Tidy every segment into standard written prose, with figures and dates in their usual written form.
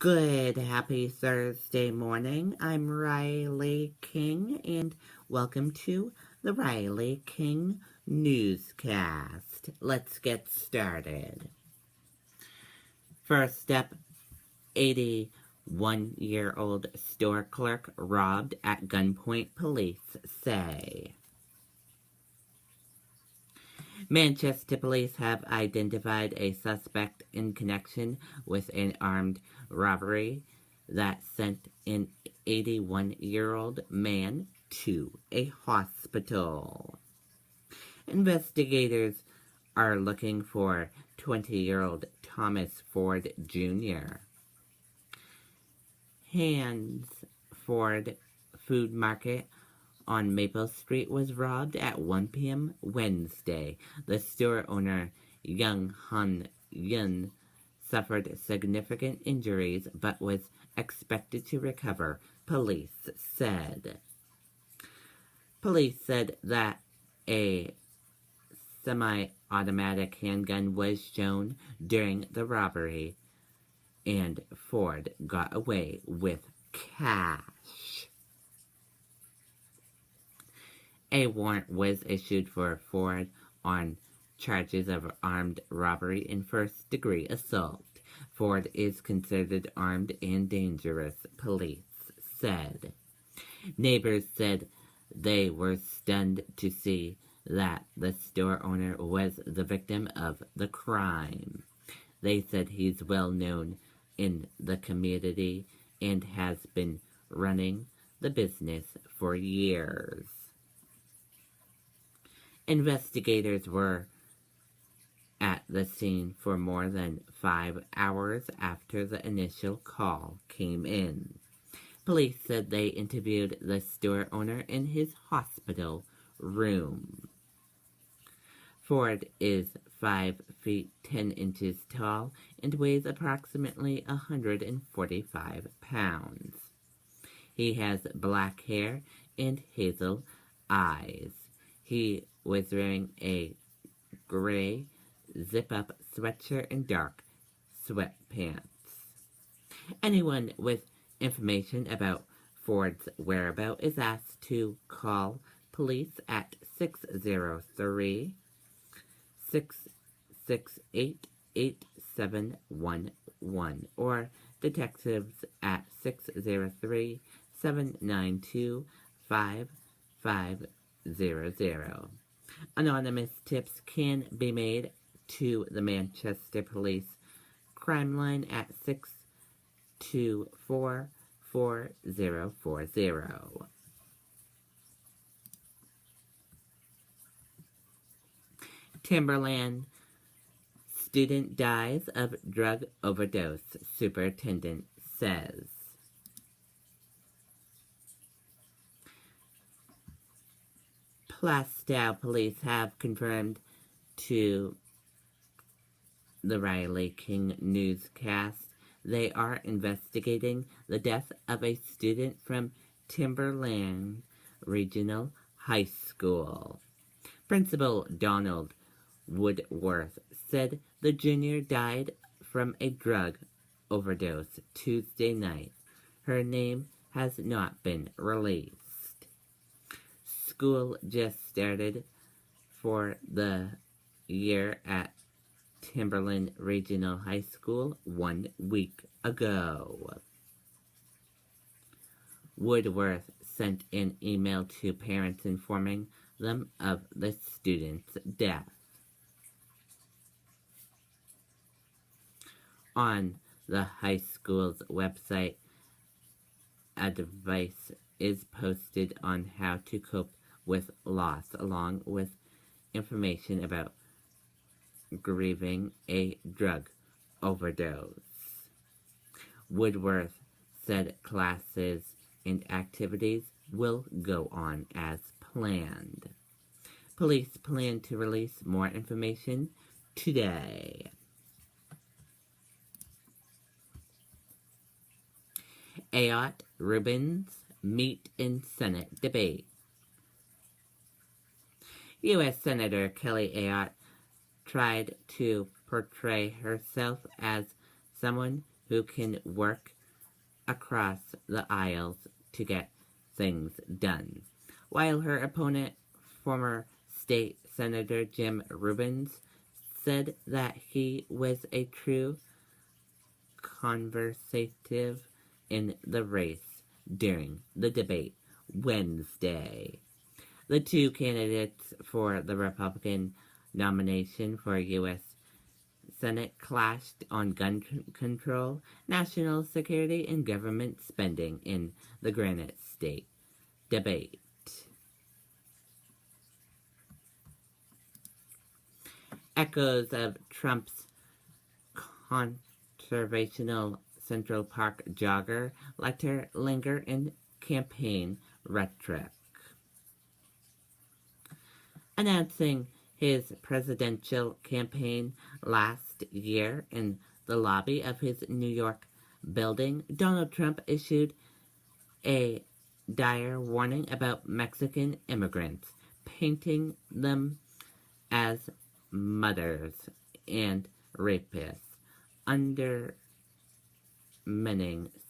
Good, happy Thursday morning. I'm Riley King, and welcome to the Riley King Newscast. Let's get started. First up, 81-year-old store clerk robbed at gunpoint, police say. Manchester police have identified a suspect in connection with an armed robbery that sent an 81-year-old man to a hospital. Investigators are looking for 20-year-old Thomas Ford Jr. Hansford Food Market on Maple Street was robbed at 1 p.m. Wednesday. The store owner, Young Han Yun, suffered significant injuries but was expected to recover, police said. Police said that a semi-automatic handgun was shown during the robbery, and Ford got away with cash. A warrant was issued for Ford on charges of armed robbery and first-degree assault. Ford is considered armed and dangerous, police said. Neighbors said they were stunned to see that the store owner was the victim of the crime. They said he's well known in the community and has been running the business for years. Investigators were at the scene for more than 5 hours after the initial call came in. Police said they interviewed the store owner in his hospital room. Ford is 5 feet 10 inches tall and weighs approximately 145 pounds. He has black hair and hazel eyes. He was wearing a gray zip-up sweatshirt and dark sweatpants. Anyone with information about Ford's whereabouts is asked to call police at 603-668-8711 or detectives at 603-792-5500. Anonymous tips can be made to the Manchester Police Crime Line at 624-4040. Timberland student dies of drug overdose, superintendent says. Plastow police have confirmed to the Riley King Newscast they are investigating the death of a student from Timberland Regional High School. Principal Donald Woodworth said the junior died from a drug overdose Tuesday night. Her name has not been released. School just started for the year at Timberland Regional High School 1 week ago. Woodworth sent an email to parents informing them of the student's death. On the high school's website, advice is posted on how to cope with loss, along with information about grieving a drug overdose. Woodworth said classes and activities will go on as planned. Police plan to release more information today. Ayotte Rubins meet in Senate debate. U.S. Senator Kelly Ayotte tried to portray herself as someone who can work across the aisles to get things done, while her opponent, former state Senator Jim Rubins, said that he was a true conservative in the race during the debate Wednesday. The two candidates for the Republican nomination for U.S. Senate clashed on gun control, national security, and government spending in the Granite State debate. Echoes of Trump's conservational Central Park jogger letter linger in campaign rhetoric. Announcing his presidential campaign last year in the lobby of his New York building, Donald Trump issued a dire warning about Mexican immigrants, painting them as murderers and rapists, undermining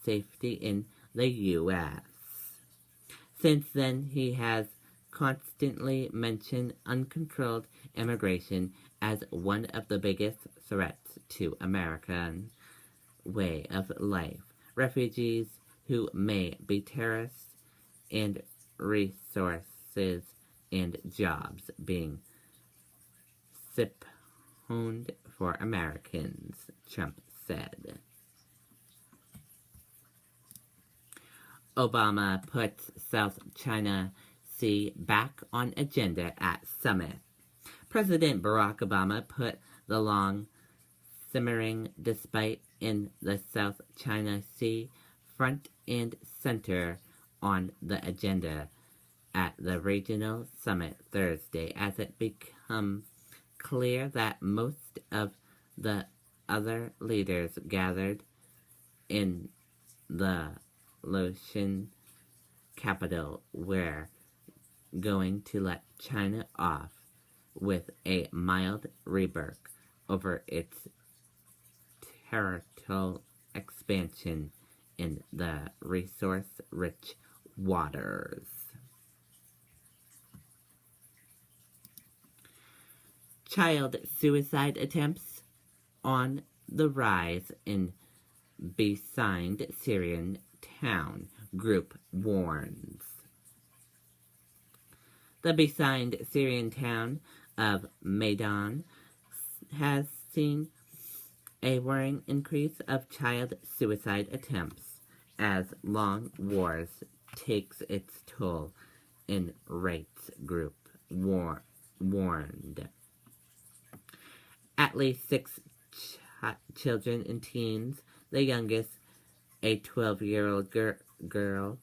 safety in the U.S. Since then, he has constantly mentioned uncontrolled immigration as one of the biggest threats to American way of life. Refugees who may be terrorists and resources and jobs being siphoned for Americans, Trump said. Obama puts South China Sea back on agenda at summit. President Barack Obama put the long simmering dispute in the South China Sea front and center on the agenda at the regional summit Thursday as it became clear that most of the other leaders gathered in the Laotian capital were going to let China off with a mild rebuke over its territorial expansion in the resource-rich waters. Child suicide attempts on the rise in besieged Syrian town, group warns. The besieged Syrian town of Maidan has seen a worrying increase of child suicide attempts as long wars takes its toll, in rights group warned. At least 6 children and teens, the youngest a 12-year-old girl,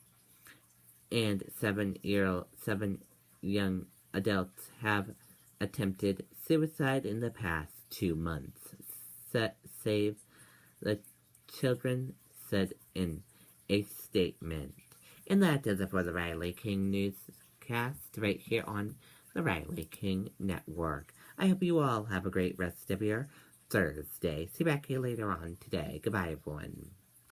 and 7 young adults have attempted suicide in the past 2 months. Save the Children said in a statement. And that does it for the Riley King Newscast right here on the Riley King Network. I hope you all have a great rest of your Thursday. See you back here later on today. Goodbye, everyone.